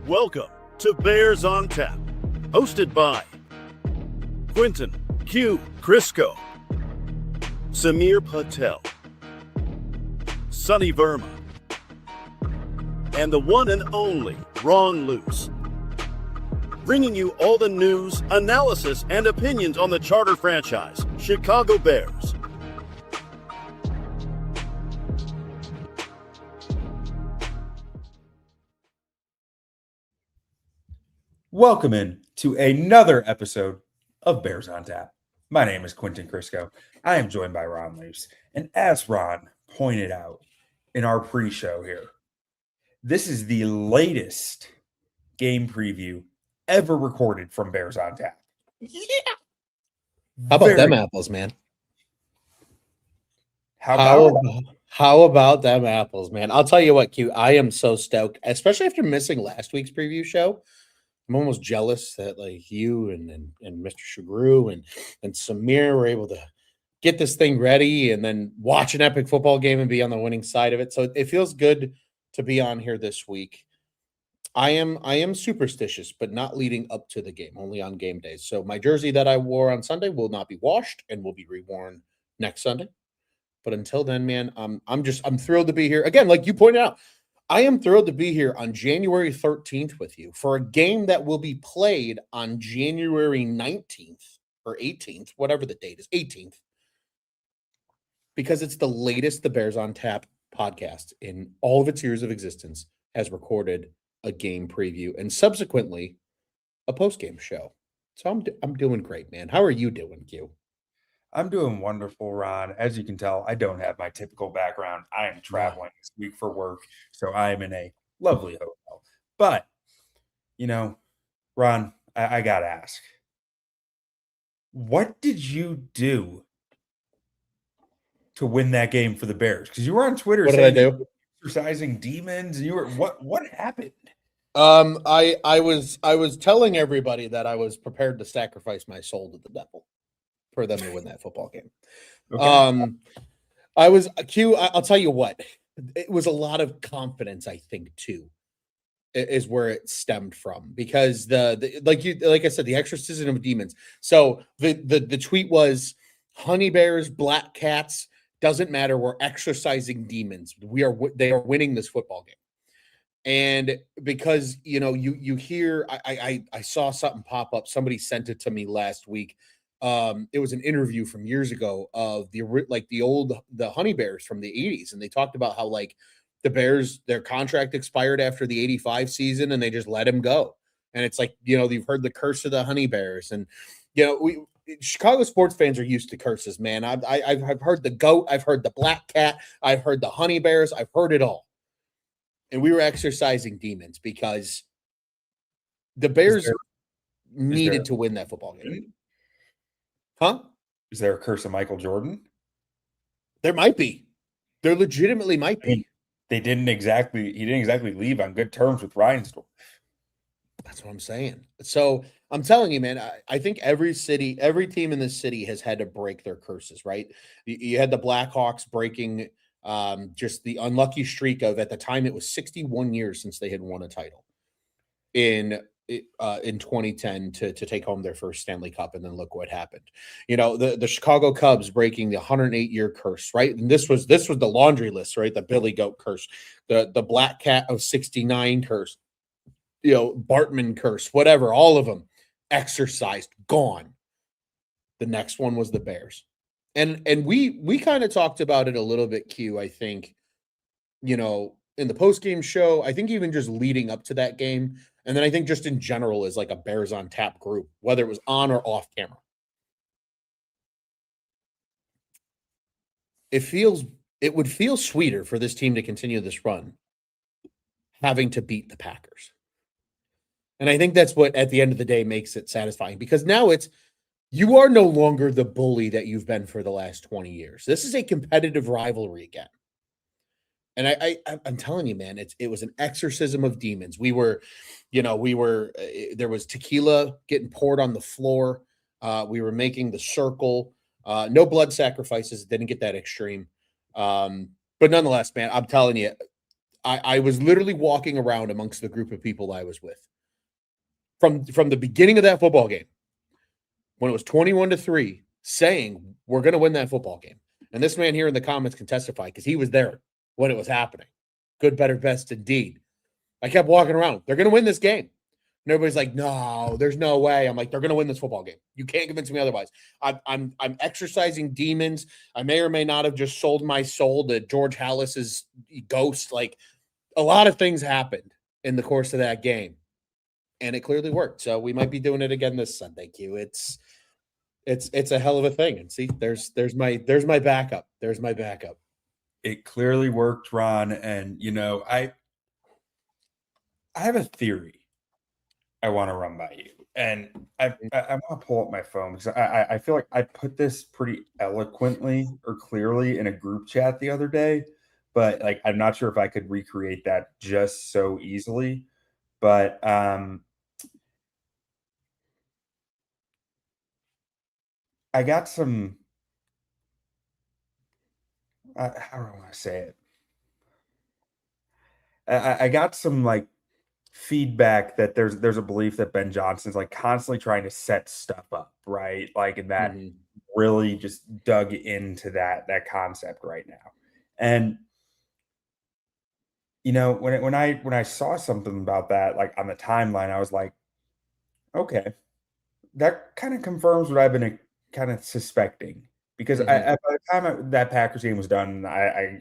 Welcome to Bears on Tap, hosted by Quinten, Krzysko, Samir Patel, Sonny Verma, and the one and only Ron Luce. Bringing you all the news, analysis, and opinions on the charter franchise, Chicago Bears. Welcome in to another episode of Bears on Tap. My name is Quinten Krzysko. I am joined by Ron Luce. And as Ron pointed out in our pre-show here, this is the latest game preview ever recorded from Bears on Tap. Yeah. How about them apples, man? How about them apples, man? I'll tell you what, Q, I am so stoked, especially after missing last week's preview show. I'm almost jealous that like you and Mr. Shagru and Samir were able to get this thing ready and then watch an epic football game and be on the winning side of it. So it feels good to be on here this week. I am superstitious, but not leading up to the game, only on game days. So my jersey that I wore on Sunday will not be washed and will be reworn next Sunday. But until then, man, I'm thrilled to be here. Again, like you pointed out, I am thrilled to be here on January 13th with you for a game that will be played on January 19th or 18th, whatever the date is, 18th, because it's the latest the Bears on Tap podcast in all of its years of existence has recorded a game preview and subsequently a post-game show. So I'm doing great, man. How are you doing, Q? I'm doing wonderful, Ron. As you can tell, I don't have my typical background. I am traveling this week for work, so I am in a lovely hotel. But, you know, Ron, I got to ask, what did you do to win that game for the Bears? Because you were on Twitter saying you were exercising demons, and you were what happened? I was telling everybody that I was prepared to sacrifice my soul to the devil for them to win that football game. Okay. I'll tell you what, it was a lot of confidence, I think, too, is where it stemmed from, because like I said, the exorcism of demons. So the tweet was, honey bears, black cats, doesn't matter. We're exorcising demons. They are winning this football game. And because, you know, you hear, I saw something pop up. Somebody sent it to me last week. It was an interview from years ago of the Honey Bears from the 80s. And they talked about how like the Bears, their contract expired after the 85 season and they just let him go. And it's like, you know, you've heard the curse of the Honey Bears. And, you know, Chicago sports fans are used to curses, man. I've heard the goat. I've heard the black cat. I've heard the Honey Bears. I've heard it all. And we were exercising demons because the Bears needed to win that football game. Huh? Is there a curse of Michael Jordan? There might be. There legitimately might be. I mean, he didn't exactly leave on good terms with Reinsdorf. That's what I'm saying. So I'm telling you, man, I think every team in this city has had to break their curses, right? You had the Blackhawks breaking just the unlucky streak of, at the time, it was 61 years since they had won a title in 2010 to take home their first Stanley Cup, and then look what happened. You know, the Chicago Cubs breaking the 108-year curse, right? And this was the laundry list, right? The Billy Goat curse, the Black Cat of 69 curse, you know, Bartman curse, whatever, all of them exorcised, gone. The next one was the Bears. And we kind of talked about it a little bit, Q, I think, you know, in the post-game show, I think even just leading up to that game. And then I think just in general as like a Bears on Tap group, whether it was on or off camera. It would feel sweeter for this team to continue this run having to beat the Packers. And I think that's what, at the end of the day, makes it satisfying, because now you are no longer the bully that you've been for the last 20 years. This is a competitive rivalry again. And I'm telling you, man, it was an exorcism of demons. There was tequila getting poured on the floor. We were making the circle. No blood sacrifices. Didn't get that extreme. But nonetheless, man, I'm telling you, I was literally walking around amongst the group of people I was with from the beginning of that football game when it was 21-3, saying we're going to win that football game. And this man here in the comments can testify because he was there when it was happening. Good, better, best, indeed. I kept walking around. They're going to win this game. And everybody's like, no, there's no way. I'm like, they're going to win this football game. You can't convince me otherwise. I'm exercising demons. I may or may not have just sold my soul to George Hallis's ghost. Like, a lot of things happened in the course of that game, and it clearly worked. So we might be doing it again this Sunday, Q. It's a hell of a thing. And see, there's my backup. There's my backup. It clearly worked, Ron. And I have a theory I want to run by you, and I want to pull up my phone because I feel like I put this pretty eloquently or clearly in a group chat the other day, but like I'm not sure if I could recreate that just so easily. But I got some. How do I want to say it? I got some like feedback that there's a belief that Ben Johnson's like constantly trying to set stuff up, right? Like, and that really just dug into that concept right now. And when I saw something about that, like on the timeline, I was like, okay, that kind of confirms what I've been kind of suspecting. Because by the time that Packers game was done, I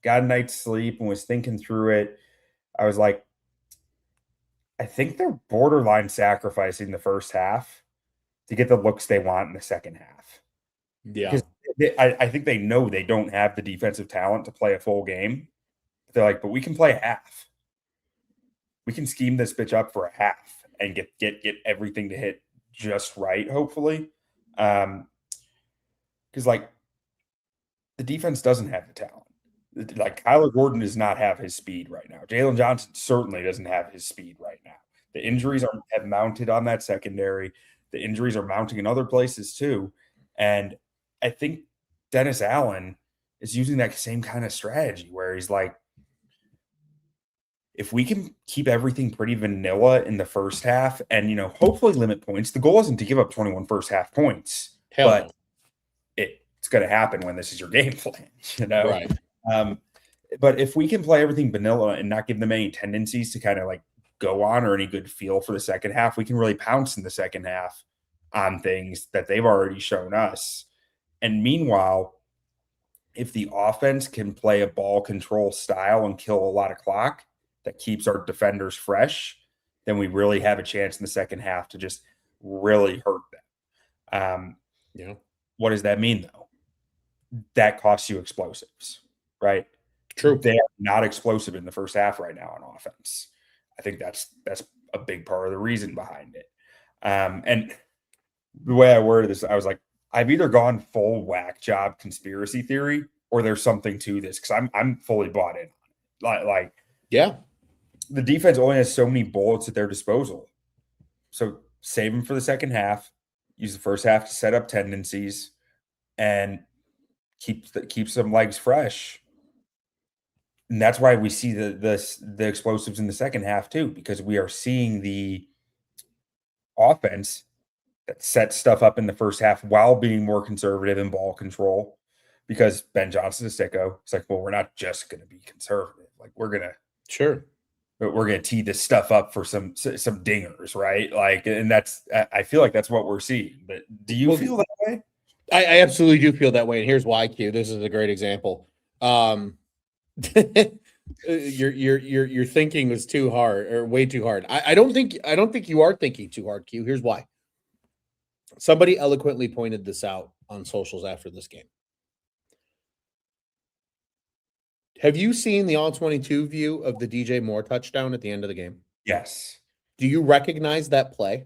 got a night's sleep and was thinking through it. I was like, I think they're borderline sacrificing the first half to get the looks they want in the second half. Yeah. Because I think they know they don't have the defensive talent to play a full game. They're like, but we can play a half. We can scheme this bitch up for a half and get everything to hit just right, hopefully. Because like the defense doesn't have the talent. Like Kyler Gordon does not have his speed right now. Jalen Johnson certainly doesn't have his speed right now. The injuries have mounted on that secondary. The injuries are mounting in other places too. And I think Dennis Allen is using that same kind of strategy where he's like, if we can keep everything pretty vanilla in the first half and, hopefully limit points, the goal isn't to give up 21 first half points, but it's going to happen when this is your game plan, Right. But if we can play everything vanilla and not give them any tendencies to kind of like go on or any good feel for the second half, we can really pounce in the second half on things that they've already shown us. And meanwhile, if the offense can play a ball control style and kill a lot of clock that keeps our defenders fresh, then we really have a chance in the second half to just really hurt them. What does that mean, though? That costs you explosives, right? True. They are not explosive in the first half right now on offense. I think that's a big part of the reason behind it. And the way I worded this, I was like, I've either gone full whack job conspiracy theory or there's something to this because I'm fully bought in. Like, yeah, the defense only has so many bullets at their disposal. So save them for the second half, use the first half to set up tendencies, and keep some legs fresh. And that's why we see the explosives in the second half too, because we are seeing the offense that sets stuff up in the first half while being more conservative in ball control. Because Ben Johnson's a sicko. It's like, well, we're not just going to be conservative. Like we're gonna tee this stuff up for some dingers, right? Like, and I feel like that's what we're seeing. But do you feel that way? I absolutely do feel that way, and here's why. Q. This is a great example. Your thinking was too hard or way too hard. I don't think you are thinking too hard, Q. Here's why. Somebody eloquently pointed this out on socials after this game. Have you seen the all-22 view of the DJ Moore touchdown at the end of the game? Yes. Do you recognize that play?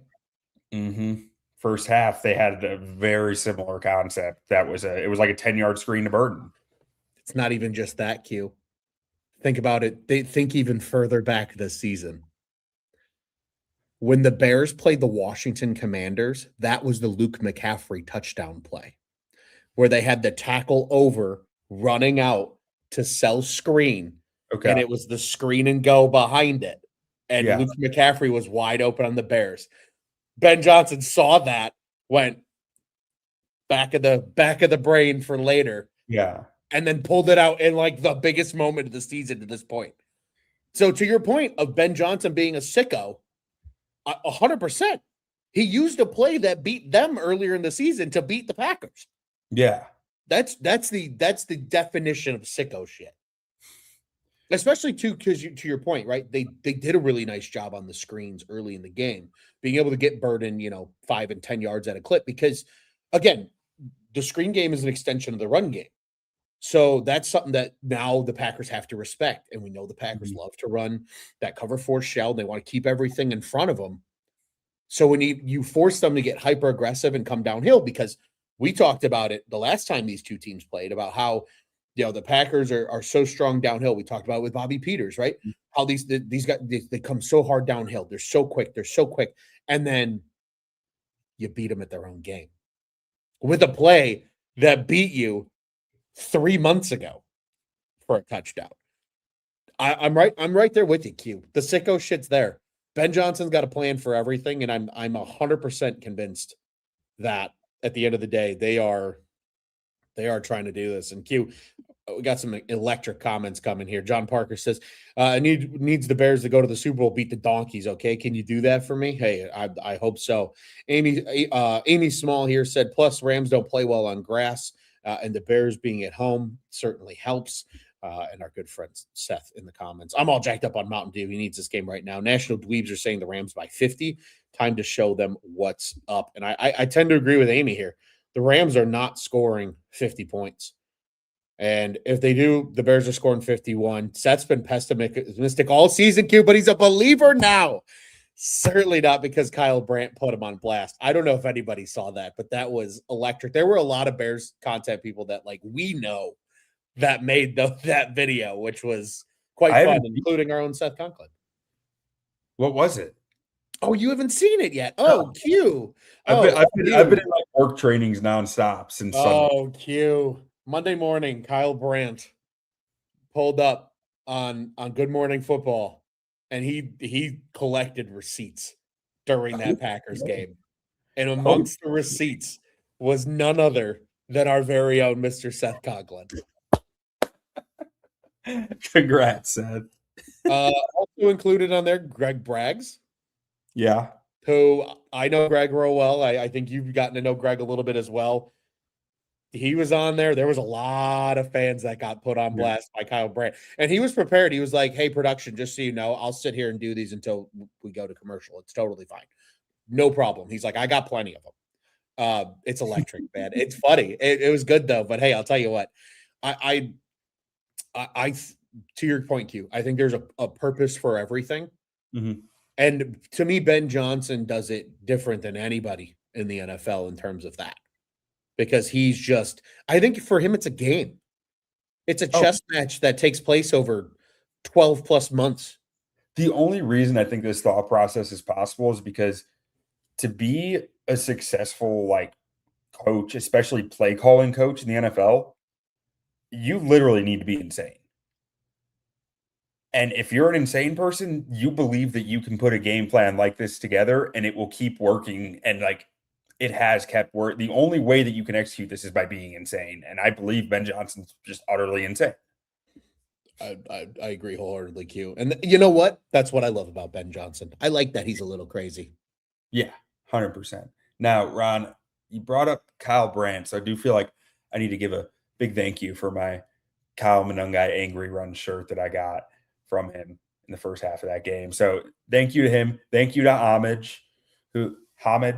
Mm-hmm. First half, they had a very similar concept. It was like a 10-yard screen to Burton. It's not even just that, Q. Think about it. They think even further back this season. When the Bears played the Washington Commanders, that was the Luke McCaffrey touchdown play, where they had the tackle over, running out, to sell screen, Okay. and it was the screen and go behind it, and Yeah. Luke McCaffrey was wide open on the Bears. Ben Johnson saw that, went back of the brain for later, Yeah. and then pulled it out in like the biggest moment of the season to this point. So to your point of Ben Johnson being a sicko, 100%. He used a play that beat them earlier in the season to beat the Packers. Yeah. That's the definition of sicko shit. Especially too, because to your point, right? They did a really nice job on the screens early in the game, being able to get Burden, 5 and 10 yards at a clip. Because again, the screen game is an extension of the run game. So that's something that now the Packers have to respect. And we know the Packers love to run that cover 4 shell. They want to keep everything in front of them. So when you force them to get hyper aggressive and come downhill, because we talked about it the last time these two teams played about how, the Packers are so strong downhill. We talked about it with Bobby Peters, right? How these guys, they come so hard downhill. They're so quick. And then you beat them at their own game with a play that beat you 3 months ago for a touchdown. I'm right there with you, Q. The sicko shit's there. Ben Johnson's got a plan for everything, and I'm 100% convinced that at the end of the day, they are trying to do this. And Q, we got some electric comments coming here. John Parker says, needs the Bears to go to the Super Bowl, beat the Donkeys. Okay, can you do that for me? Hey, I hope so. Amy Small here said, plus Rams don't play well on grass, and the Bears being at home certainly helps. And our good friend Seth in the comments. I'm all jacked up on Mountain Dew. He needs this game right now. National Dweebs are saying the Rams by 50. Time to show them what's up. And I tend to agree with Amy here. The Rams are not scoring 50 points. And if they do, the Bears are scoring 51. Seth's been pessimistic all season, Q, but he's a believer now. Certainly not because Kyle Brandt put him on blast. I don't know if anybody saw that, but that was electric. There were a lot of Bears content people that we know that made that video, which was quite fun, including our own Seth Conklin. What was it? Oh, you haven't seen it yet. Oh, Q. I've been in work trainings nonstop since Sunday. Oh, Q. Monday morning, Kyle Brandt pulled up on Good Morning Football, and he collected receipts during that Packers game. And amongst the receipts was none other than our very own Mr. Seth Conklin. Congrats, Seth. Also included on there, Greg Braggs. Yeah. Who I know Greg real well. I think you've gotten to know Greg a little bit as well. He was on there. There was a lot of fans that got put on blast by Kyle Brandt. And he was prepared. He was like, hey, production, just so you know, I'll sit here and do these until we go to commercial. It's totally fine. No problem. He's like, I got plenty of them. It's electric, man. It's funny. It was good, though. But, hey, I'll tell you what. I to your point, Q, I think there's a purpose for everything. Mm-hmm. And to me, Ben Johnson does it different than anybody in the NFL in terms of that. Because he's just, I think for him, it's a game. It's a chess match that takes place over 12 plus months. The only reason I think this thought process is possible is because to be a successful coach, especially play calling coach in the NFL, you literally need to be insane. And if you're an insane person, you believe that you can put a game plan like this together and it will keep working. And it has kept work. The only way that you can execute this is by being insane. And I believe Ben Johnson's just utterly insane. I agree wholeheartedly, Q. And you know what? That's what I love about Ben Johnson. I like that he's a little crazy. Yeah, 100%. Now, Ron, you brought up Kyle Brandt, so I do feel like I need to give a big thank you for my Kyle Monungai Angry Run shirt that I got from him in the first half of that game. So thank you to him. Thank you to Homage, who, yeah.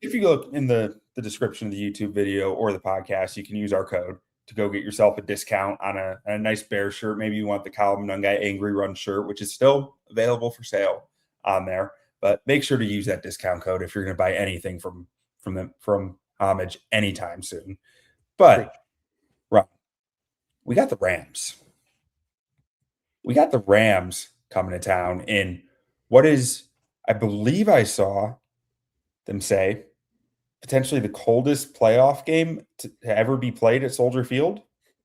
If you look in the description of the YouTube video or the podcast, you can use our code to go get yourself a discount on a nice Bear shirt. Maybe you want the Kyle Monungai Angry Run shirt, which is still available for sale on there. But make sure to use that discount code if you're going to buy anything from Homage anytime soon. But Ron, we got the Rams. We got the Rams coming to town in what is, I believe I saw them say, potentially the coldest playoff game to ever be played at Soldier Field.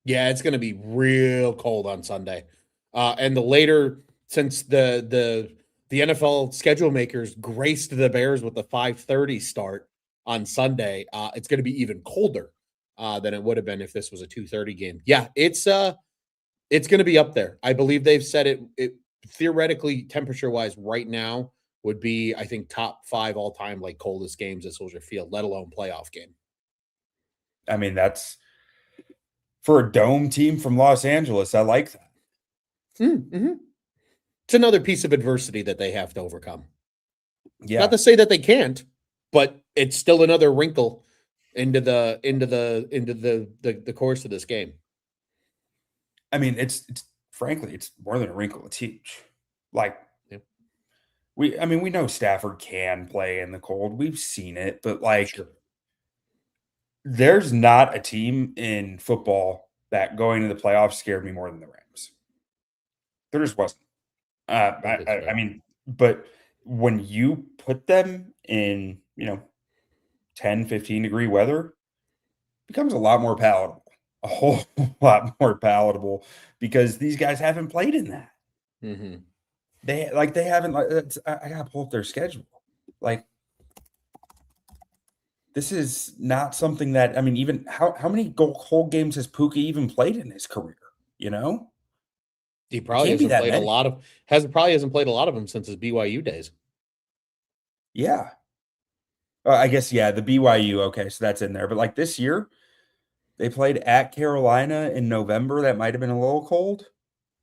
Yeah, it's going to be real cold on Sunday. And the later, since the NFL schedule makers graced the Bears with the 5:30 start on Sunday, it's going to be even colder than it would have been if this was a 2:30 game. Yeah, it's going to be up there. I believe they've said it theoretically, temperature-wise, right now would be, I think, top 5 all-time like coldest games at Soldier Field, let alone playoff game. I mean, that's for a dome team from Los Angeles. I like that. Mm-hmm. It's another piece of adversity that they have to overcome. Yeah. Not to say that they can't, but it's still another wrinkle into the course of this game. I mean, it's frankly, it's more than a wrinkle. It's huge. Like, Yep. we know Stafford can play in the cold. We've seen it, but like, Sure. there's not a team in football that going to the playoffs scared me more than the Rams. There just wasn't. I mean, but when you put them in, 10, 15-degree weather, it becomes a lot more palatable, a whole lot more palatable because these guys haven't played in that. Mm-hmm. They haven't. I gotta pull up their schedule. Like, this is not something that, I mean, even how many cold games has Pookie even played in his career? You know, He probably can't be hasn't that played many. hasn't played a lot of them since his BYU days. Yeah. I guess, yeah, the BYU. Okay, so that's in there. But like this year, they played at Carolina in November. That might have been a little cold.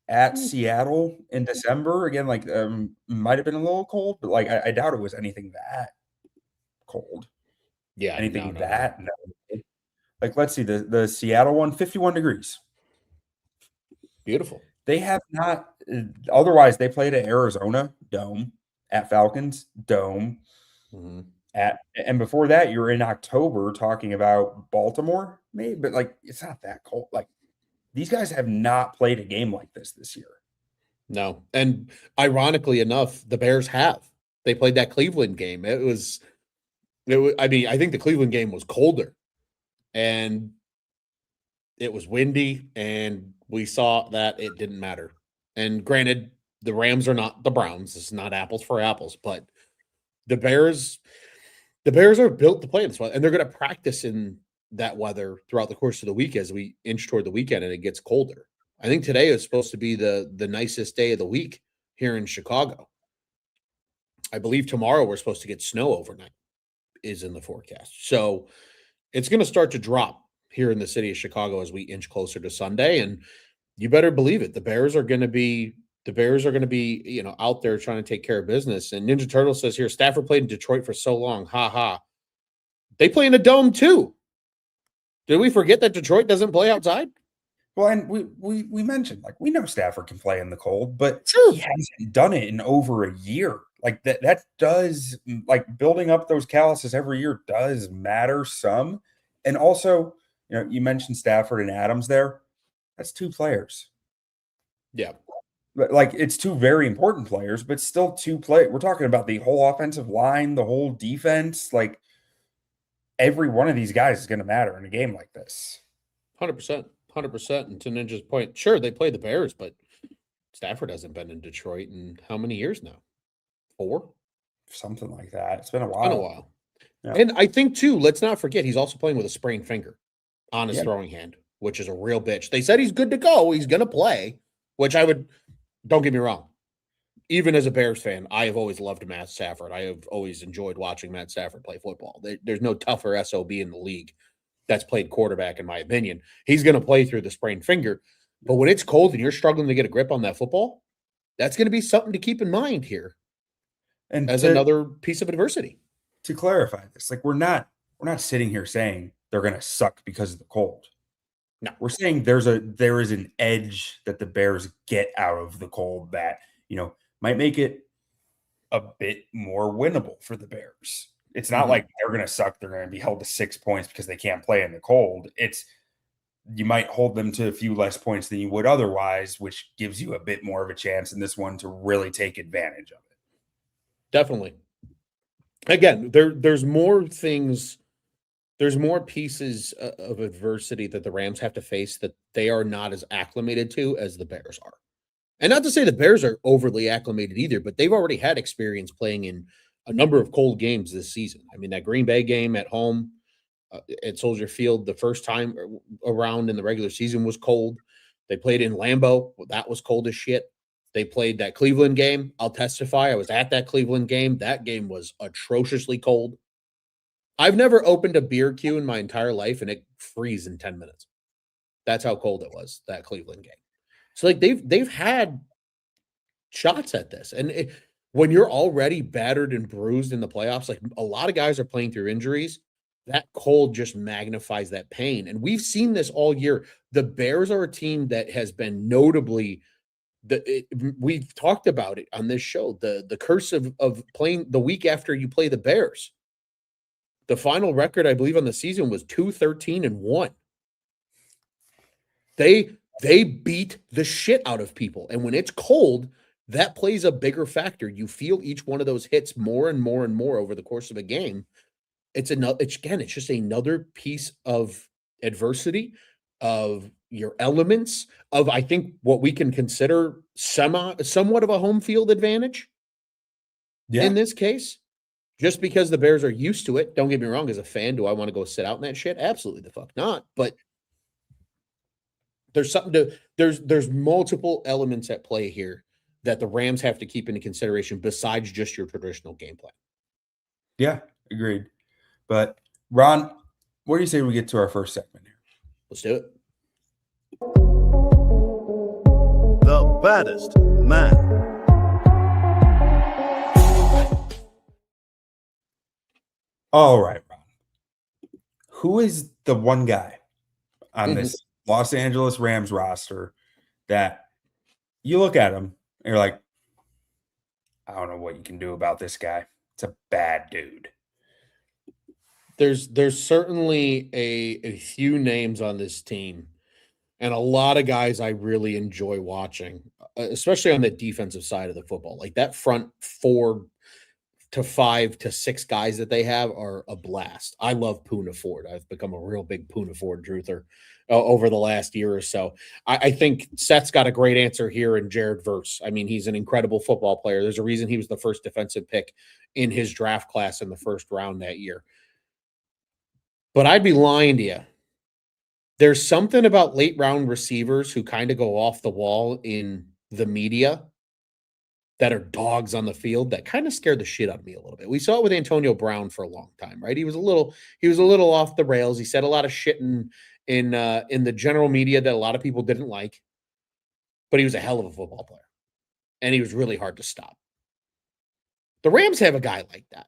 At Seattle in December, again, like might have been a little cold, but like I doubt it was anything that cold. Yeah, Anything no. that no. Like, let's see, the Seattle one, 51 degrees. Beautiful. They have not. Otherwise, they played at Arizona Dome, at Falcons Dome, Mm-hmm. and before that, you're in October talking about Baltimore, maybe, but like it's not that cold. Like, these guys have not played a game like this year. No, and ironically enough, the Bears have. They played that Cleveland game. It was. I mean, I think the Cleveland game was colder, and it was windy, and we saw that it didn't matter. And granted, the Rams are not the Browns. This is not apples for apples, but the Bears are built to play in this weather, and they're going to practice in that weather throughout the course of the week as we inch toward the weekend and it gets colder. I think today is supposed to be the nicest day of the week here in Chicago. I believe tomorrow we're supposed to get snow overnight is in the forecast. So it's going to start to drop here in the city of Chicago as we inch closer to Sunday. And you better believe it. The Bears are going to be, out there trying to take care of business. And Ninja Turtle says here, Stafford played in Detroit for so long. Ha ha. They play in a dome too. Did we forget that Detroit doesn't play outside? Well, and we mentioned, like, we know Stafford can play in the cold, but Sure. he hasn't done it in over a year. Like, that does, like, building up those calluses every year does matter some. And also, you mentioned Stafford and Adams there. That's 2 players. Yeah. Like, it's 2 very important players, but still 2 play. We're talking about the whole offensive line, the whole defense. Like, every one of these guys is going to matter in a game like this. 100%. 100%. And to Ninja's point, sure, they play the Bears, but Stafford hasn't been in Detroit in how many years now? 4? Something like that. It's been a while. Been a while. Yeah. And I think, too, let's not forget, he's also playing with a sprained finger on his Yeah. throwing hand, which is a real bitch. They said he's good to go. He's going to play, which don't get me wrong. Even as a Bears fan, I have always loved Matt Stafford. I have always enjoyed watching Matt Stafford play football. There's no tougher SOB in the league that's played quarterback, in my opinion. He's going to play through the sprained finger. But when it's cold and you're struggling to get a grip on that football, that's going to be something to keep in mind here And as another piece of adversity. To clarify this, like, we're not sitting here saying they're going to suck because of the cold. No. We're saying there is an edge that the Bears get out of the cold that, might make it a bit more winnable for the Bears. It's not like they're going to suck. They're going to be held to 6 points because they can't play in the cold. It's, you might hold them to a few less points than you would otherwise, which gives you a bit more of a chance in this one to really take advantage of it. Definitely. Again, there's more things there's more pieces of adversity that the Rams have to face that they are not as acclimated to as the Bears are. And not to say the Bears are overly acclimated either, but they've already had experience playing in a number of cold games this season. I mean, that Green Bay game at home at Soldier Field the first time around in the regular season was cold. They played in Lambeau. That was cold as shit. They played that Cleveland game. I'll testify. I was at that Cleveland game. That game was atrociously cold. I've never opened a beer queue in my entire life and it freezed in 10 minutes. That's how cold it was, that Cleveland game. So like they've had shots at this. And when you're already battered and bruised in the playoffs, like a lot of guys are playing through injuries, that cold just magnifies that pain. And we've seen this all year. The Bears are a team that has been notably we've talked about it on this show, the curse of playing the week after you play the Bears. The final record, I believe, on the season was 2-13-1. They beat the shit out of people. And when it's cold, that plays a bigger factor. You feel each one of those hits more and more and more over the course of a game. It's just another piece of adversity, of your elements, of I think what we can consider somewhat of a home field advantage in this case. Just because the Bears are used to it, don't get me wrong, as a fan, do I want to go sit out in that shit? Absolutely the fuck not. But there's there's multiple elements at play here that the Rams have to keep into consideration besides just your traditional game plan. Yeah, agreed. But Ron, what do you say we get to our first segment here? Let's do it. The baddest man. All right, Ron. Who is the one guy on this Los Angeles Rams roster that you look at him and you're like, I don't know what you can do about this guy. It's a bad dude. There's certainly a few names on this team and a lot of guys I really enjoy watching, especially on the defensive side of the football. Like that front 4 to 5 to 6 guys that they have are a blast. I love Poona Ford. I've become a real big Poona Ford truther over the last year or so. I think Seth's got a great answer here in Jared Verse. I mean, he's an incredible football player. There's a reason he was the first defensive pick in his draft class in the first round that year. But I'd be lying to you. There's something about late round receivers who kind of go off the wall in the media that are dogs on the field that kind of scared the shit out of me a little bit. We saw it with Antonio Brown for a long time, right? He was a little off the rails. He said a lot of shit in the general media that a lot of people didn't like, but he was a hell of a football player and he was really hard to stop. The Rams have a guy like that.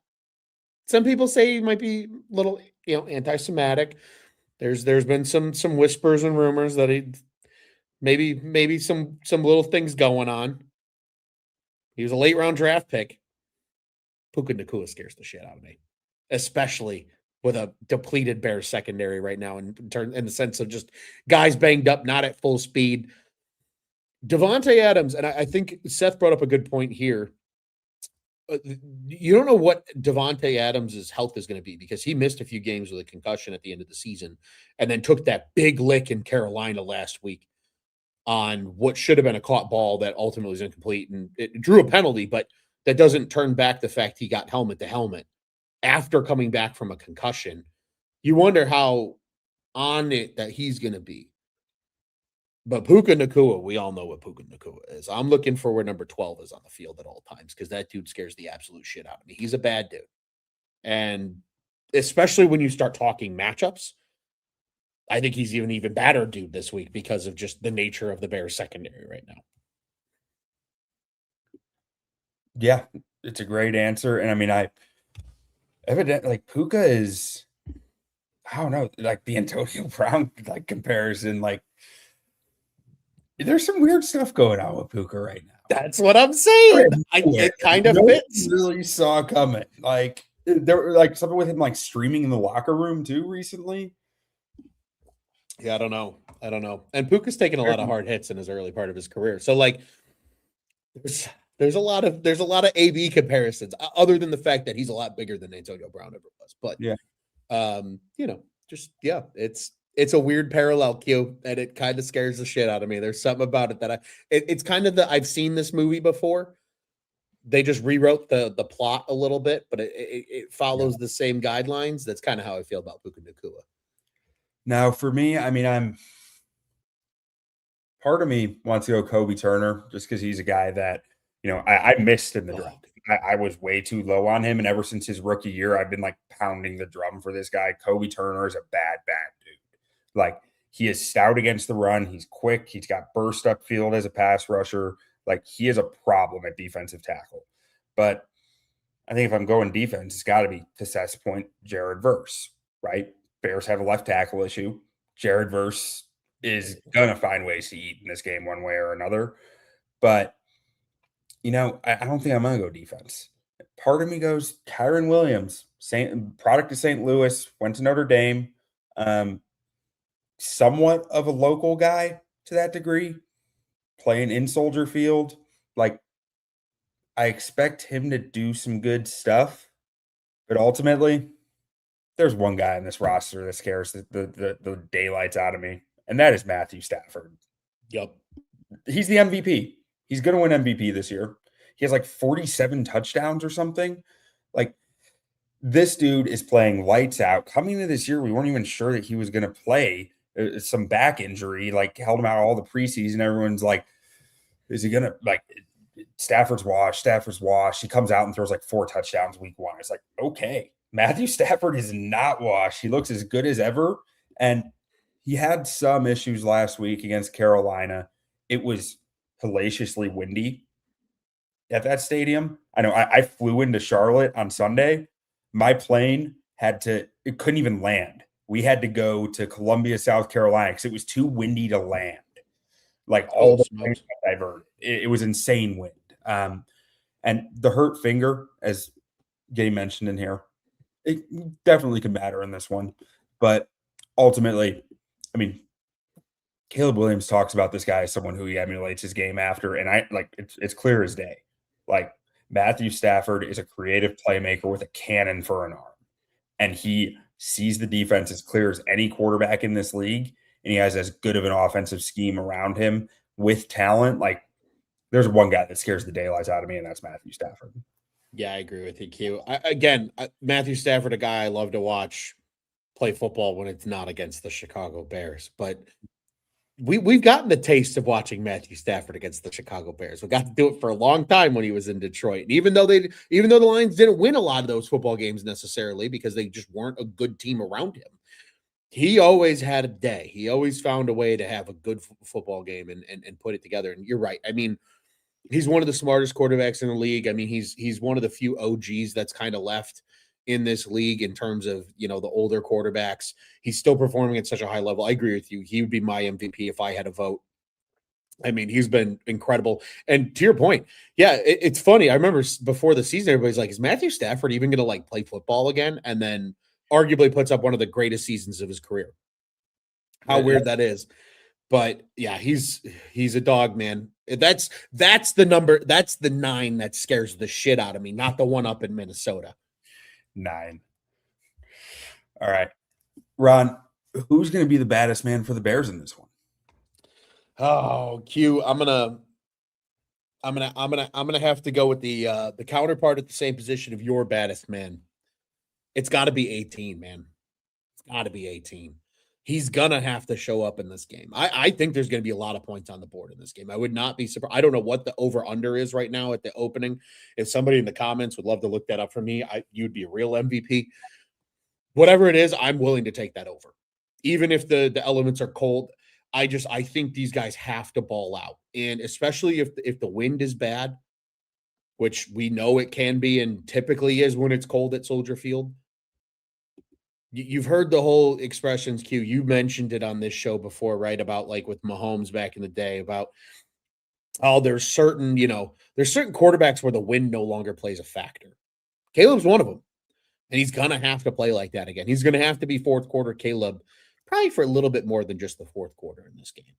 Some people say he might be a little, anti-Semitic. There's been some whispers and rumors that he maybe some little things going on. He was a late round draft pick. Puka Nacua scares the shit out of me, especially with a depleted Bears secondary right now in the sense of just guys banged up, not at full speed. Devontae Adams, and I think Seth brought up a good point here. You don't know what Devontae Adams' health is going to be because he missed a few games with a concussion at the end of the season and then took that big lick in Carolina last week on what should have been a caught ball that ultimately was incomplete, and it drew a penalty, but that doesn't turn back the fact he got helmet to helmet after coming back from a concussion. You wonder how on it that he's going to be. But Puka Nacua, we all know what Puka Nacua is. I'm looking for where number 12 is on the field at all times because that dude scares the absolute shit out of me. He's a bad dude. And especially when you start talking matchups, I think he's an even badder dude this week because of just the nature of the Bears secondary right now. Yeah, it's a great answer. And I mean, evidently Puka is, I don't know, like the Antonio Brown comparison, there's some weird stuff going on with Puka right now. That's what I'm saying. It kind of fits. Really saw coming. There were something with him streaming in the locker room too recently. Yeah, I don't know. And Puka's taken a lot of hard hits in his early part of his career. So there's a lot of AB comparisons, other than the fact that he's a lot bigger than Antonio Brown ever was. But yeah, It's a weird parallel, Q, and it kind of scares the shit out of me. There's something about it that it's kind of I've seen this movie before. They just rewrote the plot a little bit, but it follows the same guidelines. That's kind of how I feel about Puka Nacua. Now, for me, I mean, part of me wants to go Kobe Turner just because he's a guy that, I missed in the draft. I was way too low on him. And ever since his rookie year, I've been like pounding the drum for this guy. Kobe Turner is a bad dude. Like, he is stout against the run. He's quick. He's got burst up field as a pass rusher. Like, he is a problem at defensive tackle. But I think if I'm going defense, it's got to be, to Seth's point, Jared Verse, right? Bears have a left tackle issue. Jared Verse is going to find ways to eat in this game one way or another. But, I don't think I'm going to go defense. Part of me goes Kyron Williams, product of St. Louis, went to Notre Dame, somewhat of a local guy to that degree, playing in Soldier Field. Like, I expect him to do some good stuff, but ultimately, there's one guy in this roster that scares the daylights out of me, and that is Matthew Stafford. Yep. He's the MVP. He's going to win MVP this year. He has like 47 touchdowns or something. Like, this dude is playing lights out. Coming into this year, we weren't even sure that he was going to play. Some back injury, like, held him out all the preseason. Everyone's like, is he going to, like, Stafford's washed. He comes out and throws like 4 touchdowns week 1. It's like, okay, Matthew Stafford is not washed. He looks as good as ever. And he had some issues last week against Carolina. It was hellaciously windy at that stadium. I know I flew into Charlotte on Sunday. My plane it couldn't even land. We had to go to Columbia, South Carolina because it was too windy to land. Like, all the planes got diverted. It was insane wind. And the hurt finger, as Gay mentioned in here, it definitely can matter in this one. But ultimately, I mean, Caleb Williams talks about this guy as someone who he emulates his game after, and it's clear as day. Like, Matthew Stafford is a creative playmaker with a cannon for an arm, and he sees the defense as clear as any quarterback in this league, and he has as good of an offensive scheme around him with talent. Like, there's one guy that scares the daylights out of me, and that's Matthew Stafford. Yeah, I agree with you, Q. Matthew Stafford, a guy I love to watch play football when it's not against the Chicago Bears. But we've gotten the taste of watching Matthew Stafford against the Chicago Bears. We got to do it for a long time when he was in Detroit. And even though the Lions didn't win a lot of those football games necessarily because they just weren't a good team around him, he always had a day. He always found a way to have a good football game and put it together. And you're right. I mean, he's one of the smartest quarterbacks in the league. I mean, he's one of the few OGs that's kind of left in this league in terms of, the older quarterbacks. He's still performing at such a high level. I agree with you. He would be my MVP if I had a vote. I mean, he's been incredible. And to your point, yeah, it's funny. I remember before the season, everybody's like, is Matthew Stafford even going to like play football again? And then arguably puts up one of the greatest seasons of his career. How weird that is. But yeah, he's a dog, man. That's the number. That's the 9 that scares the shit out of me, not the one up in Minnesota. 9. All right, Ron, who's going to be the baddest man for the Bears in this one? Oh, Q, I'm gonna have to go with the counterpart at the same position of your baddest man. It's got to be 18, man. It's got to be 18. He's gonna have to show up in this game. I think there's going to be a lot of points on the board in this game. I would not be surprised. I don't know what the over/under is right now at the opening. If somebody in the comments would love to look that up for me, you'd be a real MVP. Whatever it is, I'm willing to take that over, even if the elements are cold. I think these guys have to ball out, and especially if the wind is bad, which we know it can be and typically is when it's cold at Soldier Field. You've heard the whole expressions, Q. You mentioned it on this show before, right? About like with Mahomes back in the day, about there's certain quarterbacks where the wind no longer plays a factor. Caleb's one of them, and he's gonna have to play like that again. He's gonna have to be fourth quarter Caleb, probably for a little bit more than just the fourth quarter in this game.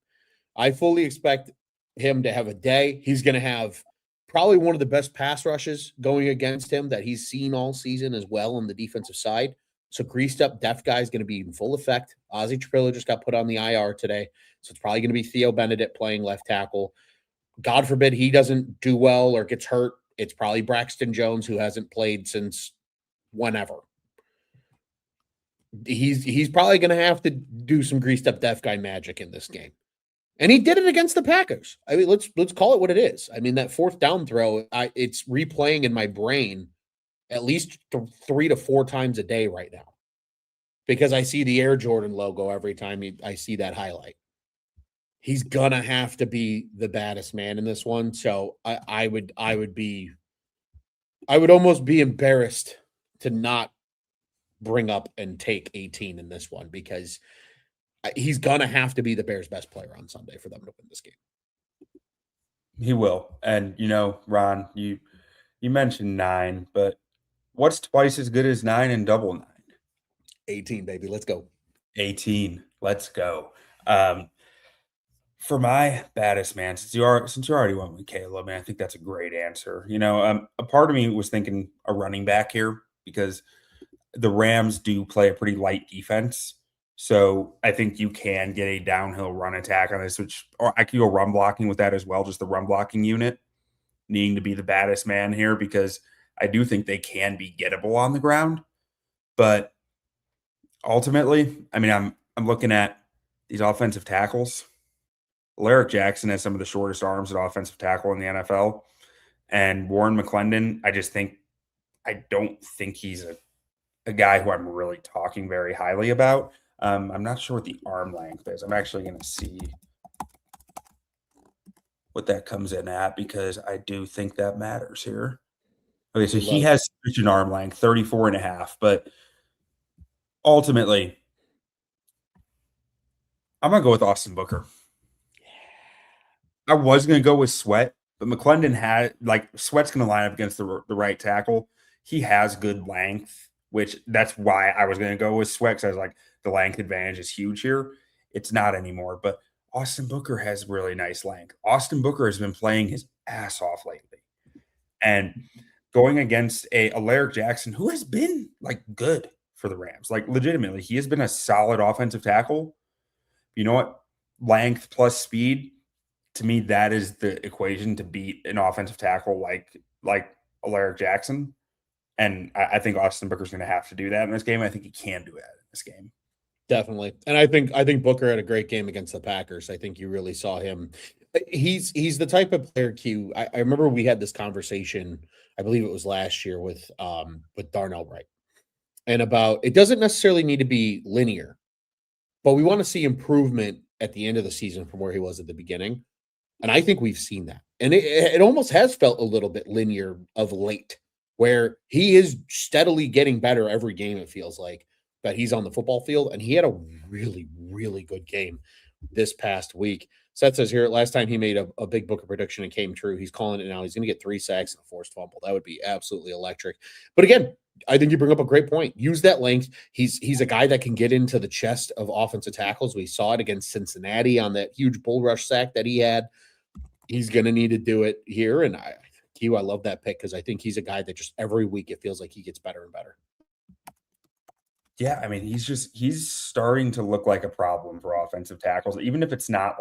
I fully expect him to have a day. He's gonna have probably one of the best pass rushes going against him that he's seen all season as well on the defensive side. So greased up deaf guy is going to be in full effect. Ozzie Trapillo just got put on the IR today. So it's probably going to be Theo Benedict playing left tackle. God forbid he doesn't do well or gets hurt. It's probably Braxton Jones, who hasn't played since whenever. He's probably going to have to do some greased up deaf guy magic in this game. And he did it against the Packers. I mean, let's call it what it is. I mean, that fourth down throw, it's replaying in my brain at least 3 to 4 times a day right now, because I see the Air Jordan logo every time I see that highlight. He's gonna have to be the baddest man in this one. So I would almost be embarrassed to not bring up and take 18 in this one, because he's gonna have to be the Bears' best player on Sunday for them to win this game. He will. And Ron, you mentioned 9, but what's twice as good as 9 and double 9? 18, baby. Let's go. 18. Let's go. For my baddest man, since you already went with Caleb, man, I think that's a great answer. A part of me was thinking a running back here, because the Rams do play a pretty light defense. So I think you can get a downhill run attack on this, or I could go run blocking with that as well, just the run blocking unit needing to be the baddest man here, because I do think they can be gettable on the ground. But ultimately, I mean, I'm looking at these offensive tackles. Alaric Jackson has some of the shortest arms at offensive tackle in the NFL. And Warren McClendon, I don't think he's a guy who I'm really talking very highly about. I'm not sure what the arm length is. I'm actually going to see what that comes in at, because I do think that matters here. Okay, so he has sufficient arm length, 34.5, but ultimately, I'm going to go with Austin Booker. I was going to go with Sweat, but McClendon Sweat's going to line up against the right tackle. He has good length, which that's why I was going to go with Sweat, because I was like, the length advantage is huge here. It's not anymore, but Austin Booker has really nice length. Austin Booker has been playing his ass off lately. And going against a Alaric Jackson, who has been good for the Rams, legitimately, he has been a solid offensive tackle. You know what? Length plus speed, to me, that is the equation to beat an offensive tackle like Alaric Jackson. And I think Austin Booker's going to have to do that in this game. I think he can do that in this game. Definitely. And I think Booker had a great game against the Packers. I think you really saw him. He's the type of player, Q. I remember we had this conversation, I believe it was last year with Darnell Wright. And about, it doesn't necessarily need to be linear, but we want to see improvement at the end of the season from where he was at the beginning. And I think we've seen that. And it almost has felt a little bit linear of late, where he is steadily getting better every game, it feels like, that he's on the football field. And he had a really, really good game this past week. Seth says here, last time he made a big Booker prediction and came true. He's calling it now. He's going to get 3 sacks and a forced fumble. That would be absolutely electric. But again, I think you bring up a great point. Use that length. He's a guy that can get into the chest of offensive tackles. We saw it against Cincinnati on that huge bull rush sack that he had. He's going to need to do it here. And I love that pick, because I think he's a guy that just every week it feels like he gets better and better. Yeah, I mean, he's starting to look like a problem for offensive tackles, even if it's not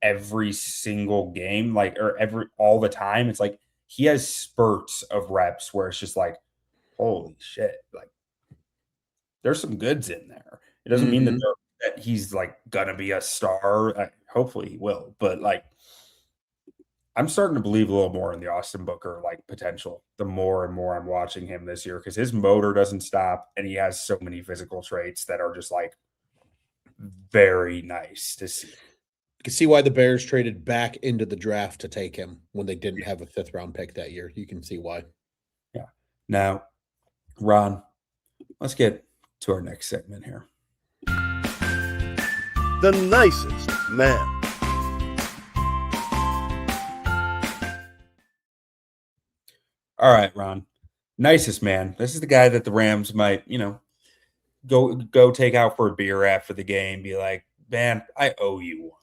every single game, or all the time. It's he has spurts of reps where it's just holy shit, there's some goods in there. It doesn't mean that he's gonna be a star. Hopefully he will, but I'm starting to believe a little more in the Austin Booker potential the more and more I'm watching him this year, because his motor doesn't stop and he has so many physical traits that are just very nice to see. You can see why the Bears traded back into the draft to take him when they didn't have a 5th round pick that year. You can see why. Yeah. Now, Ron, let's get to our next segment here. The nicest man. All right, Ron. Nicest man. This is the guy that the Rams might, go take out for a beer after the game, be like, man, I owe you one.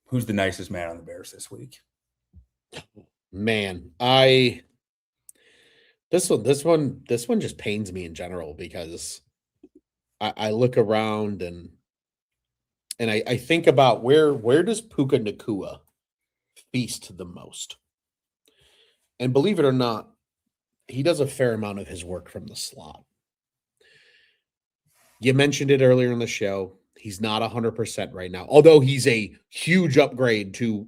Who's the nicest man on the Bears this week? Man, This one just pains me in general because I look around and I think about where does Puka Nakua feast the most? And believe it or not, he does a fair amount of his work from the slot. You mentioned it earlier in the show. He's not 100% right now, although he's a huge upgrade to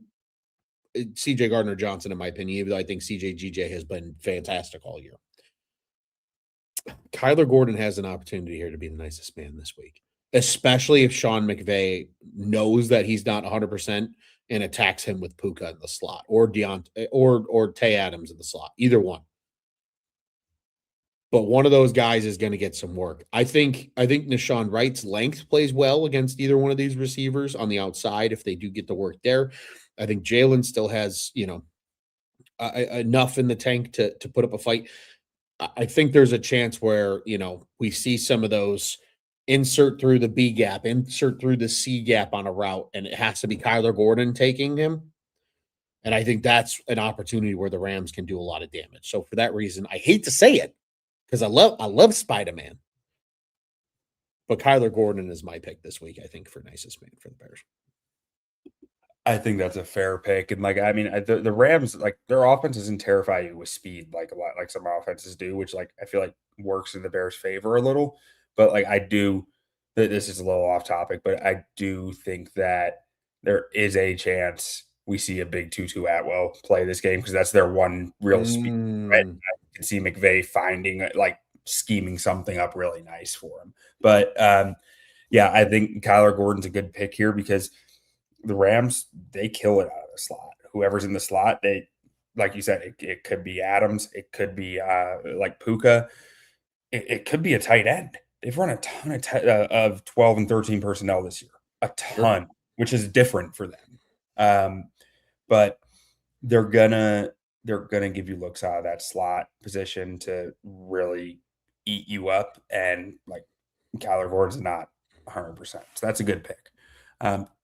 CJ Gardner Johnson, in my opinion, even though I think CJ GJ has been fantastic all year. Kyler Gordon has an opportunity here to be the nicest man this week, especially if Sean McVay knows that he's not 100% and attacks him with Puka in the slot or Deontay or Tay Adams in the slot, either one. But one of those guys is going to get some work. I think Nashawn Wright's length plays well against either one of these receivers on the outside if they do get the work there. I think Jalen still has, enough in the tank to put up a fight. I think there's a chance where, we see some of those insert through the B gap, insert through the C gap on a route, and it has to be Kyler Gordon taking him. And I think that's an opportunity where the Rams can do a lot of damage. So for that reason, I hate to say it because I love Spider-Man. But Kyler Gordon is my pick this week, I think, for nicest man for the Bears. I think that's a fair pick. And the Rams, their offense doesn't terrify you with speed like a lot, like some offenses do, which I feel like works in the Bears' favor a little. But this is a little off topic, but I do think that there is a chance we see a big Tutu Atwell play this game because that's their one real speed. Right? I can see McVay finding scheming something up really nice for him. But I think Kyler Gordon's a good pick here because the Rams, they kill it out of the slot. Whoever's in the slot, they, like you said, it could be Adams. It could be Puka. It could be a tight end. They've run a ton of 12 and 13 personnel this year. A ton, which is different for them. But they're gonna give you looks out of that slot position to really eat you up. And Kyler Gordon's not 100%. So that's a good pick.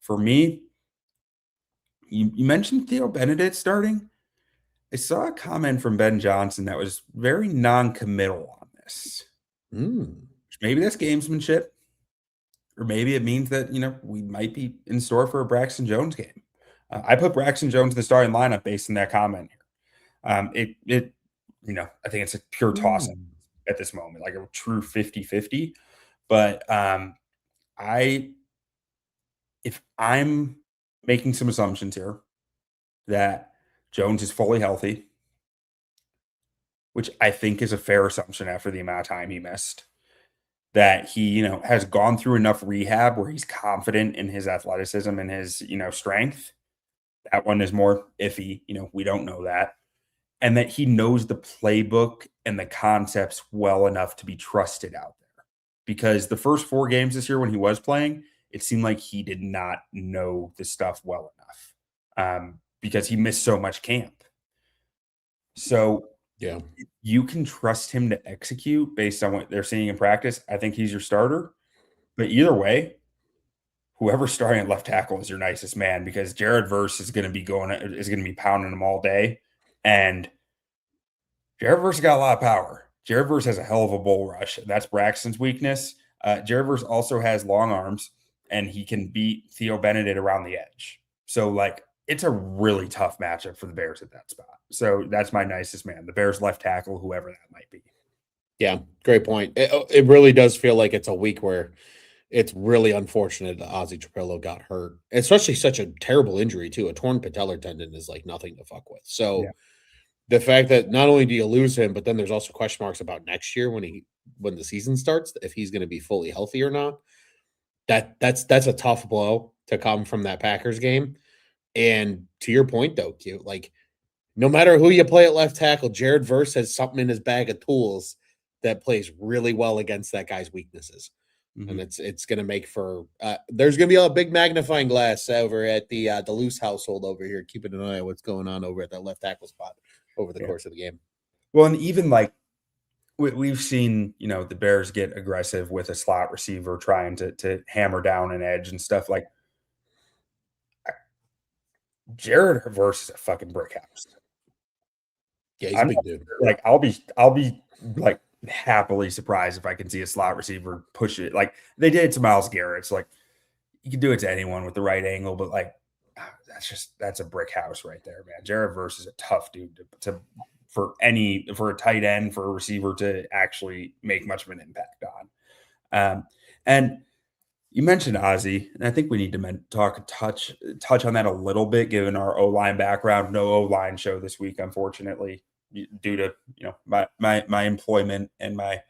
For me, you mentioned Theo Benedict starting. I saw a comment from Ben Johnson that was very non-committal on this. Maybe that's gamesmanship, or maybe it means that we might be in store for a Braxton Jones game. I put Braxton Jones in the starting lineup based on that comment here. I think it's a pure toss at this moment, like a true 50-50. But if I'm making some assumptions here that Jones is fully healthy, which I think is a fair assumption after the amount of time he missed, that he, has gone through enough rehab where he's confident in his athleticism and his, strength. That one is more iffy. We don't know that. And that he knows the playbook and the concepts well enough to be trusted out there. Because the first 4 games this year when he was playing, it seemed like he did not know the stuff well enough because he missed so much camp. So you can trust him to execute based on what they're seeing in practice. I think he's your starter. But either way, whoever's starting at left tackle is your nicest man because Jared Verse is going to be pounding him all day. And Jared Verse got a lot of power. Jared Verse has a hell of a bull rush. That's Braxton's weakness. Jared Verse also has long arms, and he can beat Theo Benedict around the edge. So, it's a really tough matchup for the Bears at that spot. So that's my nicest man, the Bears left tackle, whoever that might be. Yeah, great point. It really does feel like it's a week where it's really unfortunate that Ozzie Trapillo got hurt, especially such a terrible injury too. A torn patellar tendon is nothing to fuck with. So the fact that not only do you lose him, but then there's also question marks about next year when the season starts, if he's going to be fully healthy or not. That's a tough blow to come from that Packers game. And to your point, though, Q, no matter who you play at left tackle, Jared Verse has something in his bag of tools that plays really well against that guy's weaknesses. Mm-hmm. And it's going to make for there's going to be a big magnifying glass over at the Luce household over here, keeping an eye on what's going on over at that left tackle spot over the course of the game. Well, and even we've seen, the Bears get aggressive with a slot receiver trying to hammer down an edge and stuff. Jared Verse is a fucking brick house. Yeah, he's a big dude. Like I'll be like happily surprised if I can see a slot receiver push it. Like they did to Myles Garrett. It's like you can do it to anyone with the right angle, but like that's a brick house right there, man. Jared Verse is a tough dude for a tight end, for a receiver to actually make much of an impact on. And you mentioned Ozzie, and I think we need to touch on that a little bit, given our O-line background. No O-line show this week, unfortunately, due to my employment and my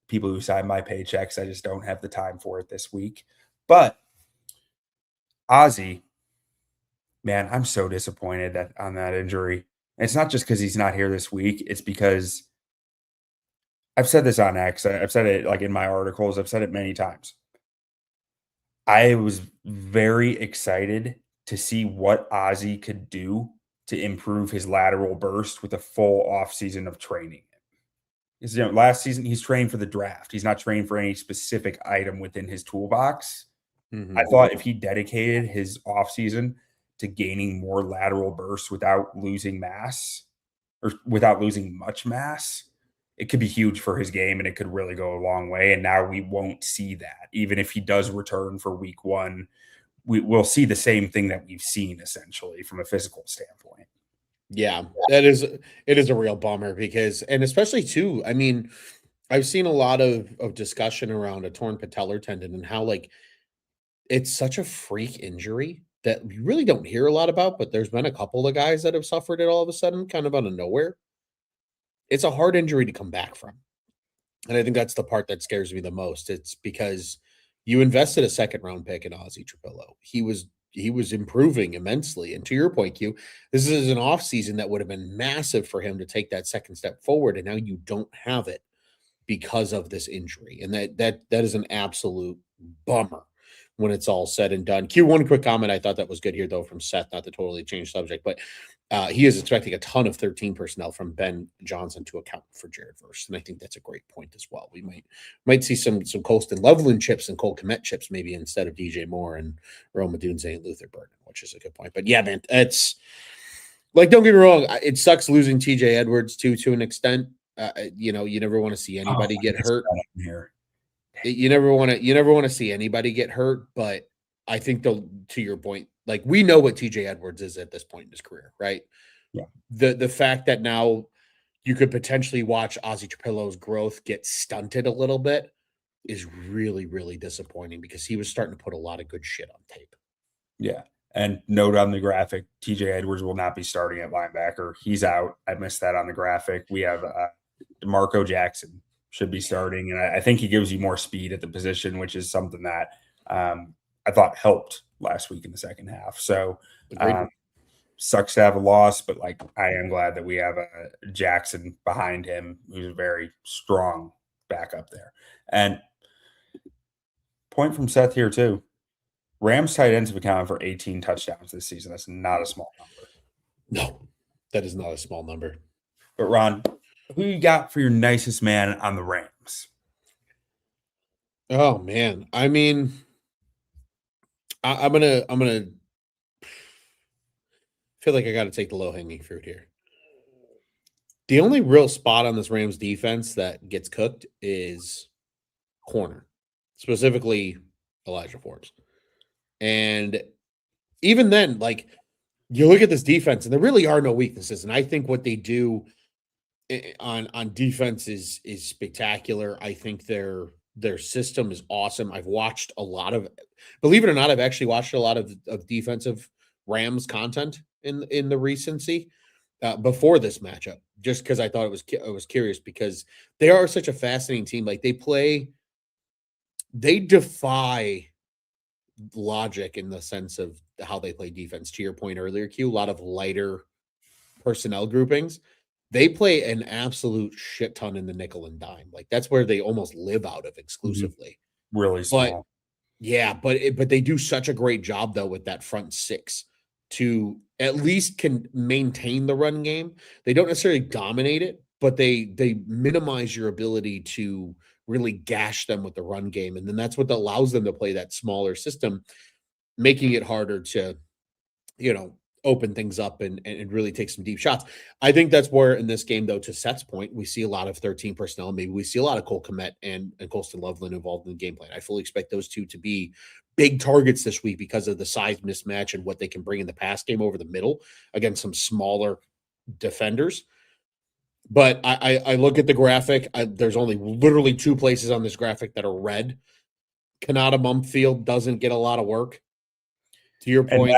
people who sign my paychecks. I just don't have the time for it this week. But Ozzie, man, I'm so disappointed on that injury. And it's not just because he's not here this week. It's because I've said this on X. I've said it like in my articles. I've said it many times. I was very excited to see what Ozzie could do to improve his lateral burst with a full offseason of training. Because, last season he's trained for the draft. He's not trained for any specific item within his toolbox. I thought if he dedicated his offseason to gaining more lateral bursts without losing mass or without losing much mass, it could be huge for his game and it could really go a long way. And now we won't see that. Even if he does return for week 1, we'll see the same thing that we've seen essentially from a physical standpoint. Yeah, it is a real bummer because, and especially too, I mean, I've seen a lot of discussion around a torn patellar tendon and how like it's such a freak injury that we really don't hear a lot about, but there's been a couple of guys that have suffered it all of a sudden, kind of out of nowhere. It's a hard injury to come back from. And I think that's the part that scares me the most. It's because you invested a second round pick in Ozzie Trapillo. He was improving immensely. And to your point, Q, this is an offseason that would have been massive for him to take that second step forward. And now you don't have it because of this injury. And that is an absolute bummer when it's all said and done. Q, one quick comment I thought that was good here, though, from Seth, not to totally change subject, but he is expecting a ton of 13 personnel from Ben Johnson to account for Jared Verse. And I think that's a great point as well. We might see some Colston Loveland chips and Cole Kmet chips maybe instead of DJ Moore and Rome Odunze and Luther Burden, which is a good point. But yeah, man, it's like, don't get me wrong. It sucks losing TJ Edwards to an extent. You never want to see anybody get hurt. You never want to see anybody get hurt, but I think to your point, like we know what TJ Edwards is at this point in his career, right? Yeah. The fact that now you could potentially watch Ozzie Trapillo's growth get stunted a little bit is really, really disappointing because he was starting to put a lot of good shit on tape. Yeah. And note on the graphic, TJ Edwards will not be starting at linebacker. He's out. I missed that on the graphic. We have DeMarco Jackson should be starting. And I think he gives you more speed at the position, which is something that I thought helped last week in the second half. So sucks to have a loss, but like I am glad that we have a Jackson behind him who's a very strong backup there. And point from Seth here too. Rams tight ends have accounted for 18 touchdowns this season. That's not a small number. No, that is not a small number. But Ron, who you got for your nicest man on the Rams? Oh man, I mean, I'm gonna feel like I got to take the low hanging fruit here. The only real spot on this Rams defense that gets cooked is corner, specifically Elijah Forbes. And even then, like you look at this defense, and there really are no weaknesses. And I think what they do on defense is spectacular. I think their system is awesome. I've watched a lot of, believe it or not, I've actually watched a lot of defensive Rams content in the recency before this matchup, just because I thought it was curious because they are such a fascinating team. Like they defy logic in the sense of how they play defense. To your point earlier, Q, a lot of lighter personnel groupings. They play an absolute shit ton in the nickel and dime. Like that's where they almost live out of exclusively. Really small. But yeah, but they do such a great job though with that front six to at least can maintain the run game. They don't necessarily dominate it, but they minimize your ability to really gash them with the run game. And then that's what allows them to play that smaller system, making it harder to, open things up and really take some deep shots. I think that's where in this game, though, to Seth's point, we see a lot of 13 personnel. Maybe we see a lot of Cole Kmet and Colston Loveland involved in the game plan. I fully expect those two to be big targets this week because of the size mismatch and what they can bring in the pass game over the middle against some smaller defenders. But I look at the graphic. There's only literally 2 places on this graphic that are red. Kanata Mumfield doesn't get a lot of work. To your point,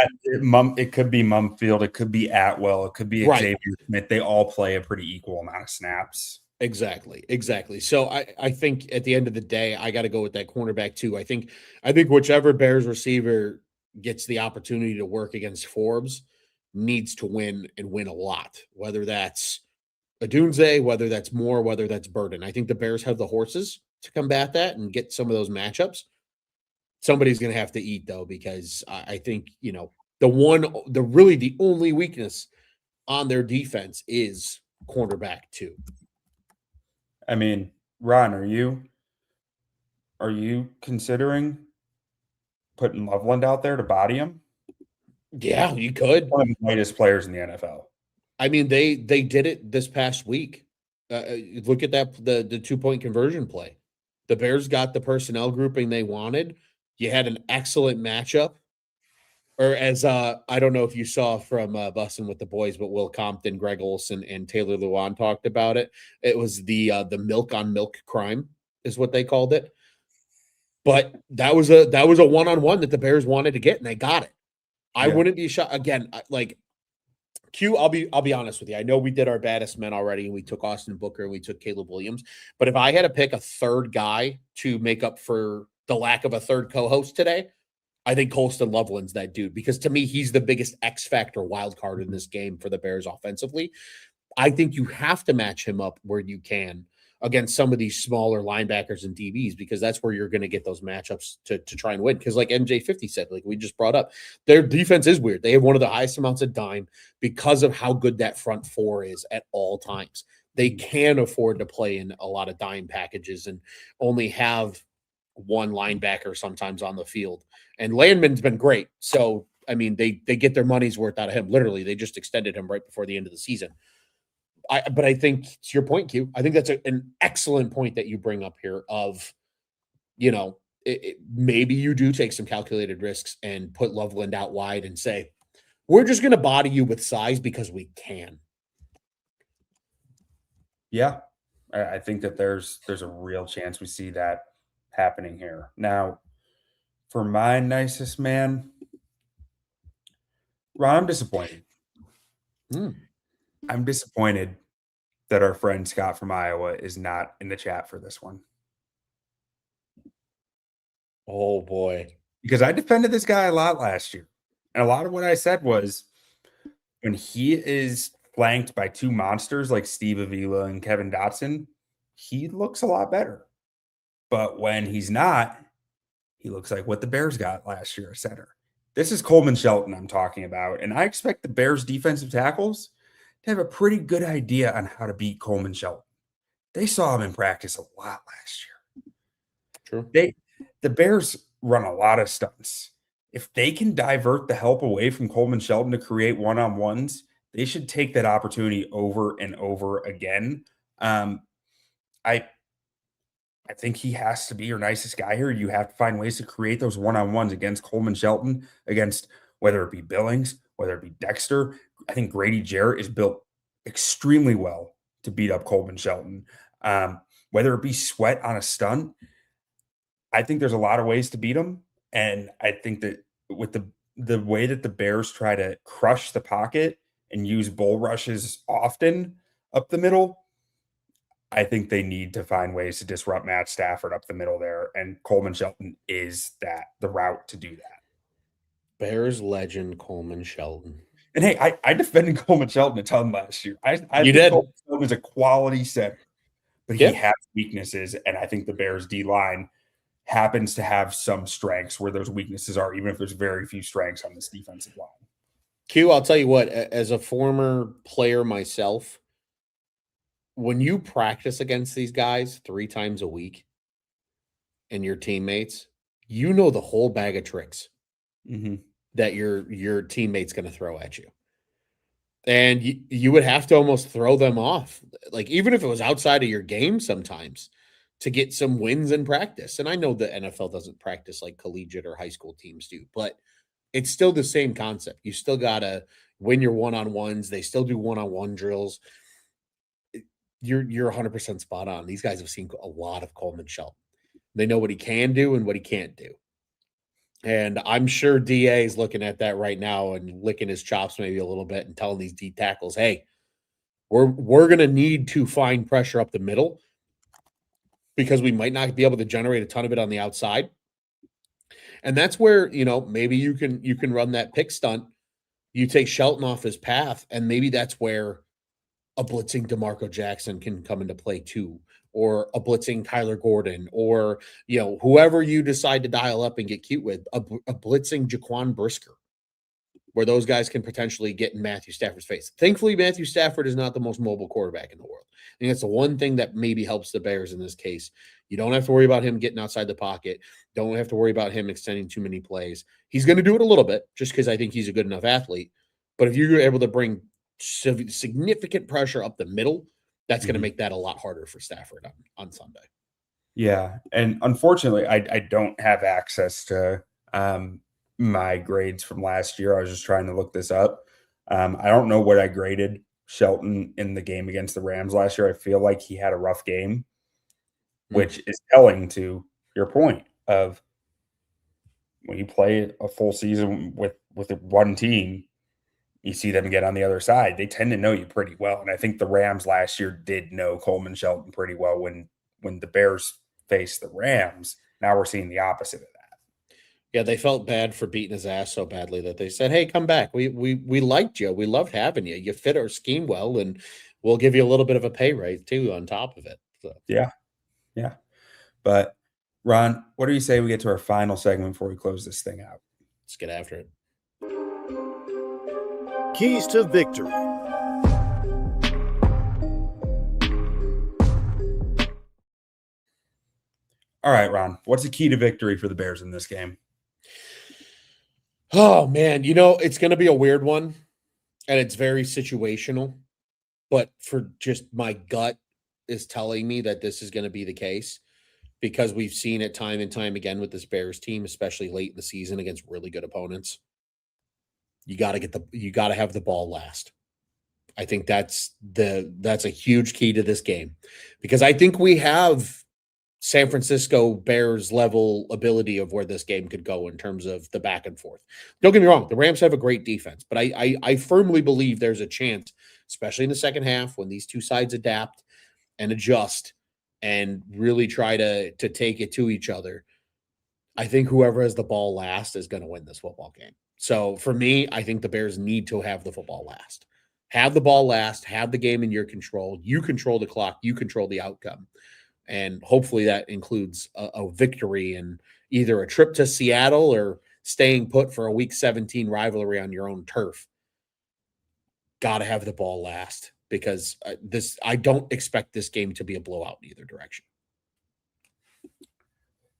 it could be Mumfield, it could be Atwell, it could be Xavier Smith. They all play a pretty equal amount of snaps. Exactly. So I think at the end of the day, I got to go with that cornerback too. I think whichever Bears receiver gets the opportunity to work against Forbes needs to win and win a lot, whether that's Adunze, whether that's Moore, whether that's Burden. I think the Bears have the horses to combat that and get some of those matchups. Somebody's going to have to eat, though, because I think, the only weakness on their defense is cornerback too. I mean, Ron, are you considering putting Loveland out there to body him? Yeah, you could. One of the greatest players in the NFL. I mean, they did it this past week. Look at that, the 2-point conversion play. The Bears got the personnel grouping they wanted. You had an excellent matchup. Or as I don't know if you saw from Bussin' with the Boys, but Will Compton, Greg Olson, and Taylor Lewan talked about it. It was the milk on milk crime is what they called it. But that was a 1-on-1 that the Bears wanted to get, and they got it. I wouldn't be shocked again. Q, I'll be honest with you. I know we did our baddest men already, and we took Austin Booker and we took Caleb Williams. But if I had to pick a third guy to make up for the lack of a third co-host today, I think Colston Loveland's that dude, because to me, he's the biggest X factor wild card in this game for the Bears offensively. I think you have to match him up where you can against some of these smaller linebackers and DBs, because that's where you're going to get those matchups to try and win. Because like MJ50 said, like we just brought up, their defense is weird. They have one of the highest amounts of dime because of how good that front four is at all times. They can afford to play in a lot of dime packages and only have one linebacker sometimes on the field. And Landman's been great. So, I mean, they get their money's worth out of him. Literally, they just extended him right before the end of the season. But I think, to your point, Q, I think that's an excellent point that you bring up here of, maybe you do take some calculated risks and put Loveland out wide and say, we're just going to body you with size because we can. Yeah, I think that there's a real chance we see that happening here. Now, for my nicest man, Ron, I'm disappointed. I'm disappointed that our friend Scott from Iowa is not in the chat for this one. Oh, boy. Because I defended this guy a lot last year. And a lot of what I said was when he is flanked by 2 monsters like Steve Avila and Kevin Dotson, he looks a lot better. But when he's not, he looks like what the Bears got last year at center. This is Coleman Shelton I'm talking about, and I expect the Bears defensive tackles to have a pretty good idea on how to beat Coleman Shelton. They saw him in practice a lot last year. True. The Bears run a lot of stunts. If they can divert the help away from Coleman Shelton to create one-on-ones, they should take that opportunity over and over again. I think he has to be your nicest guy here. You have to find ways to create those one-on-ones against Coleman Shelton, against whether it be Billings, whether it be Dexter. I think Grady Jarrett is built extremely well to beat up Coleman Shelton. Whether it be Sweat on a stunt, I think there's a lot of ways to beat him. And I think that with the way that the Bears try to crush the pocket and use bull rushes often up the middle, I think they need to find ways to disrupt Matt Stafford up the middle there. And Coleman Shelton is the route to do that. Bears legend Coleman Shelton. And hey, I defended Coleman Shelton a ton last year. I you think did. Coleman Shelton is a quality center, but he has weaknesses. And I think the Bears D-line happens to have some strengths where those weaknesses are, even if there's very few strengths on this defensive line. Q, I'll tell you what, as a former player myself, when you practice against these guys 3 times a week and your teammates, you know the whole bag of tricks that your teammate's going to throw at you. And you would have to almost throw them off, like even if it was outside of your game sometimes, to get some wins in practice. And I know the NFL doesn't practice like collegiate or high school teams do, but it's still the same concept. You still got to win your one-on-ones. They still do one-on-one drills. You're 100% spot on. These guys have seen a lot of Coleman Shelton. They know what he can do and what he can't do. And I'm sure DA is looking at that right now and licking his chops maybe a little bit and telling these D tackles, hey, we're going to need to find pressure up the middle because we might not be able to generate a ton of it on the outside. And that's where, maybe you can run that pick stunt. You take Shelton off his path, and maybe that's where a blitzing DeMarco Jackson can come into play too, or a blitzing Kyler Gordon, or whoever you decide to dial up and get cute with, a blitzing Jaquan Brisker, where those guys can potentially get in Matthew Stafford's face. Thankfully, Matthew Stafford is not the most mobile quarterback in the world. I think that's the one thing that maybe helps the Bears in this case. You don't have to worry about him getting outside the pocket. Don't have to worry about him extending too many plays. He's going to do it a little bit just because I think he's a good enough athlete. But if you're able to bring significant pressure up the middle, that's going to make that a lot harder for Stafford on Sunday. Yeah. And unfortunately, I don't have access to my grades from last year. I was just trying to look this up. I don't know what I graded Shelton in the game against the Rams last year. I feel like he had a rough game, which is telling to your point of when you play a full season with one team, you see them get on the other side. They tend to know you pretty well. And I think the Rams last year did know Coleman Shelton pretty well when the Bears faced the Rams. Now we're seeing the opposite of that. Yeah, they felt bad for beating his ass so badly that they said, hey, come back. We liked you. We loved having you. You fit our scheme well, and we'll give you a little bit of a pay raise too on top of it. So. Yeah. But Ron, what do you say we get to our final segment before we close this thing out? Let's get after it. Keys to victory. All right, Ron, what's the key to victory for the Bears in this game? Oh, man, it's going to be a weird one, and it's very situational. But for just my gut is telling me that this is going to be the case because we've seen it time and time again with this Bears team, especially late in the season against really good opponents. You got to have the ball last. I think that's a huge key to this game because I think we have San Francisco Bears level ability of where this game could go in terms of the back and forth. Don't get me wrong. The Rams have a great defense, but I firmly believe there's a chance, especially in the second half when these two sides adapt and adjust and really try to take it to each other. I think whoever has the ball last is going to win this football game. So for me, I think the Bears need to have the football last. Have the ball last, have the game in your control. You control the clock, you control the outcome. And hopefully that includes a victory in either a trip to Seattle or staying put for a Week 17 rivalry on your own turf. Got to have the ball last because I don't expect this game to be a blowout in either direction.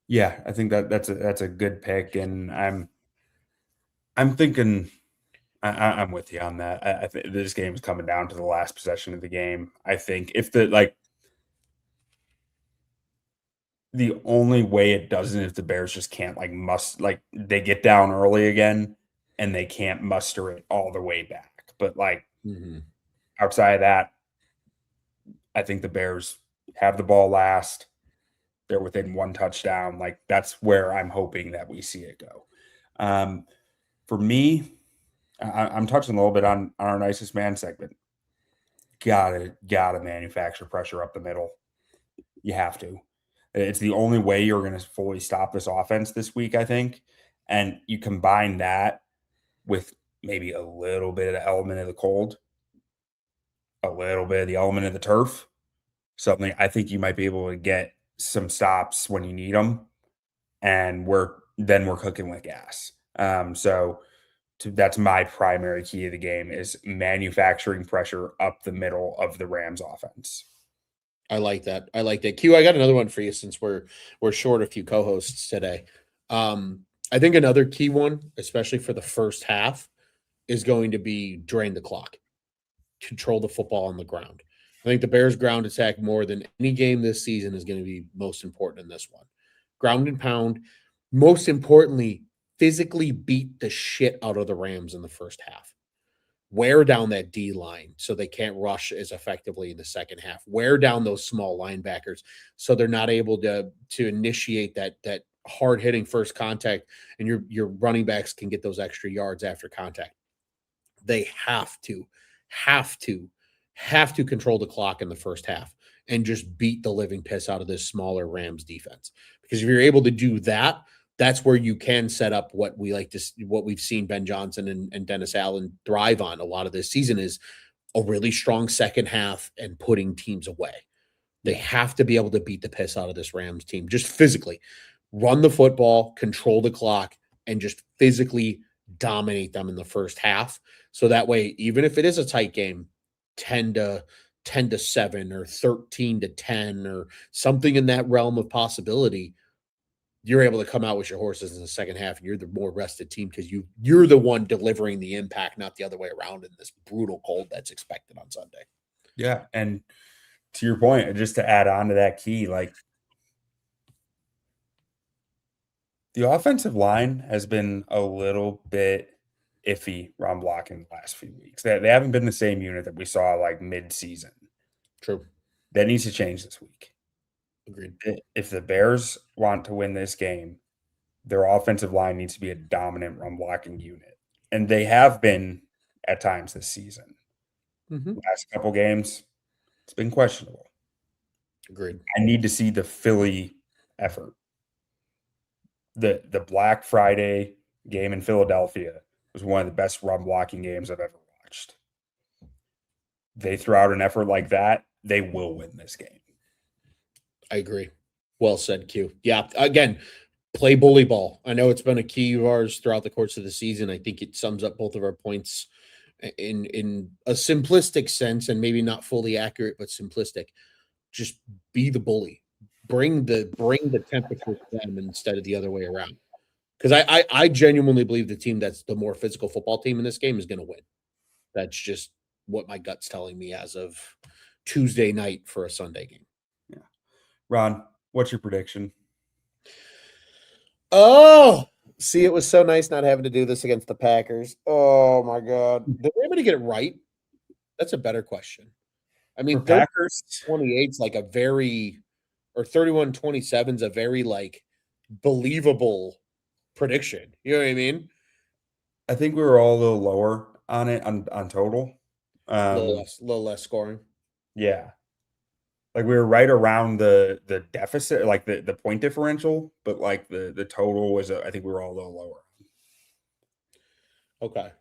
Yeah, I think that's a good pick, and I'm thinking I'm with you on that. I think this game is coming down to the last possession of the game. I think if the only way it doesn't if the Bears just can't they get down early again and they can't muster it all the way back. But outside of that, I think the Bears have the ball last. They're within one touchdown. That's where I'm hoping that we see it go. For me, I'm touching a little bit on our nicest man segment. Gotta manufacture pressure up the middle. You have to. It's the only way you're going to fully stop this offense this week, I think. And you combine that with maybe a little bit of the element of the cold, a little bit of the element of the turf. Something I think you might be able to get some stops when you need them. And we're cooking with gas. That's my primary key of the game is manufacturing pressure up the middle of the Rams offense. I like that. Q, I got another one for you since we're short a few co-hosts today. I think another key one, especially for the first half, is going to be drain the clock. control the football on the ground. I think the Bears' ground attack more than any game this season is going to be most important in this one. Ground and pound. Most importantly, physically beat the shit out of the Rams in the first half. Wear down that D line so they can't rush as effectively in the second half. Wear down those small linebackers so they're not able to initiate that hard hitting first contact, and your running backs can get those extra yards after contact. They have to control the clock in the first half and just beat the living piss out of this smaller Rams defense. Because if you're able to do that, that's where you can set up what we've seen Ben Johnson and Dennis Allen thrive on a lot of this season is a really strong second half and putting teams away. They have to be able to beat the piss out of this Rams team, just physically run the football, control the clock, and just physically dominate them in the first half. So that way, even if it is a tight game, 10-7 or 13-10 or something in that realm of possibility, you're able to come out with your horses in the second half, and you're the more rested team because you're the one delivering the impact, not the other way around in this brutal cold that's expected on Sunday. Yeah, and to your point, just to add on to that key, like the offensive line has been a little bit iffy run blocking the last few weeks. They haven't been the same unit that we saw like mid-season. True. That needs to change this week. Agreed. If the Bears want to win this game, their offensive line needs to be a dominant run blocking unit. And they have been at times this season. Last couple games, it's been questionable. Agreed. I need to see the Philly effort. The Black Friday game in Philadelphia was one of the best run blocking games I've ever watched. They throw out an effort like that, they will win this game. I agree. Well said, Q. Yeah, again, play bully ball. I know it's been a key of ours throughout the course of the season. I think it sums up both of our points in a simplistic sense, and maybe not fully accurate, but simplistic. Just be the bully. Bring the temperature to them instead of the other way around. Because I genuinely believe the team that's the more physical football team in this game is going to win. That's just what my gut's telling me as of Tuesday night for a Sunday game. Yeah. Ron, what's your prediction? Oh, see, it was so nice not having to do this against the Packers. Oh, my God. Did they able to get it right? That's a better question. I mean, Packers 28 is like a very, or 31-27 is a very, like, believable prediction. You know what I mean? I think we were all a little lower on it on total. A little less scoring. Yeah. Like we were right around the deficit, like the point differential, but like the total was, I think we were all a little lower. Okay.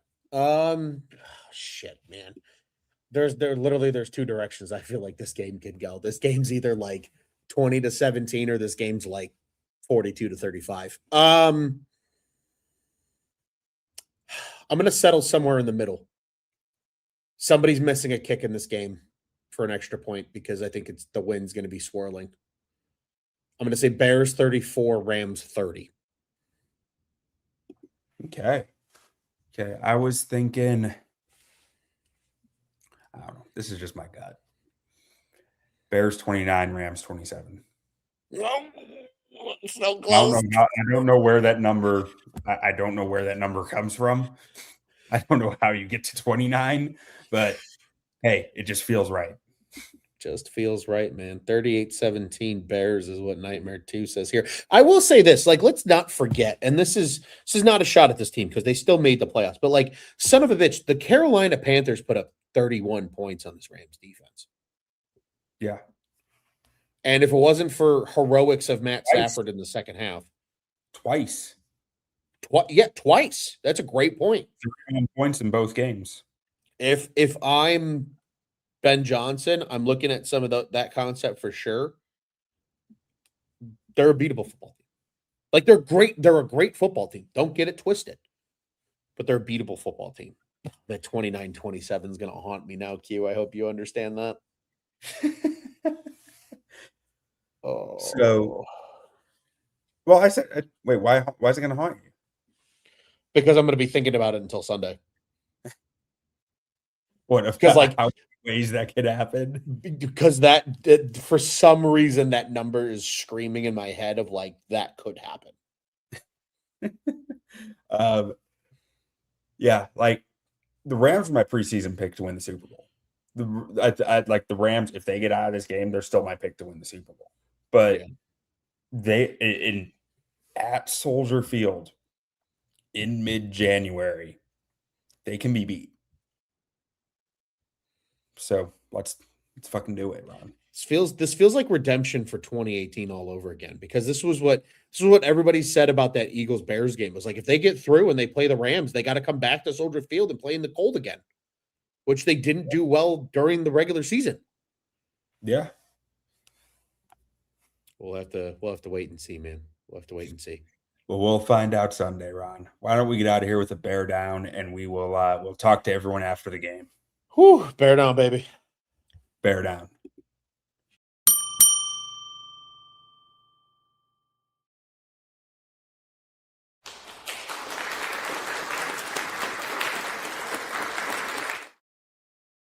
Shit, man. There's two directions I feel like this game could go. This game's either like 20-17 or this game's like 42-35. I'm gonna settle somewhere in the middle. Somebody's missing a kick in this game for an extra point because I think the wind's going to be swirling. I'm going to say Bears 34, Rams 30. Okay. I was thinking, I don't know. This is just my gut. Bears 29, Rams 27. So close. I don't know where that number. I don't know where that number comes from. I don't know how you get to 29, but hey, it just feels right. Just feels right, man. 38-17 Bears is what Nightmare 2 says here. I will say this, like, let's not forget, and this is not a shot at this team because they still made the playoffs, but like, son of a bitch, the Carolina Panthers put up 31 points on this Rams defense. Yeah. And if it wasn't for heroics of Matt Stafford in the second half. Twice. Twice. That's a great point. 31 points in both games. If I'm Ben Johnson, I'm looking at some of that concept for sure. They're a beatable football team. Like, they're great. They're a great football team. Don't get it twisted. But they're a beatable football team. That 29-27 is going to haunt me now, Q. I hope you understand that. So, well, I said, wait, why is it going to haunt you? Because I'm going to be thinking about it until Sunday. What if 'Cause, like- how many ways that could happen? Because that for some reason that number is screaming in my head of like that could happen. Yeah, like the Rams were my preseason pick to win the Super Bowl. I like the Rams. If they get out of this game, they're still my pick to win the Super Bowl. But Yeah. at Soldier Field in mid-January, they can be beat. So let's fucking do it, Ron. This feels like redemption for 2018 all over again, because this was what everybody said about that Eagles Bears game. It was like, if they get through and they play the Rams, they got to come back to Soldier Field and play in the cold again, which they didn't do well during the regular season. Yeah. We'll have to wait and see, man. We'll have to wait and see. Well, we'll find out Sunday, Ron. Why don't we get out of here with a bear down, and we'll talk to everyone after the game. Whew, bear down, baby. Bear down.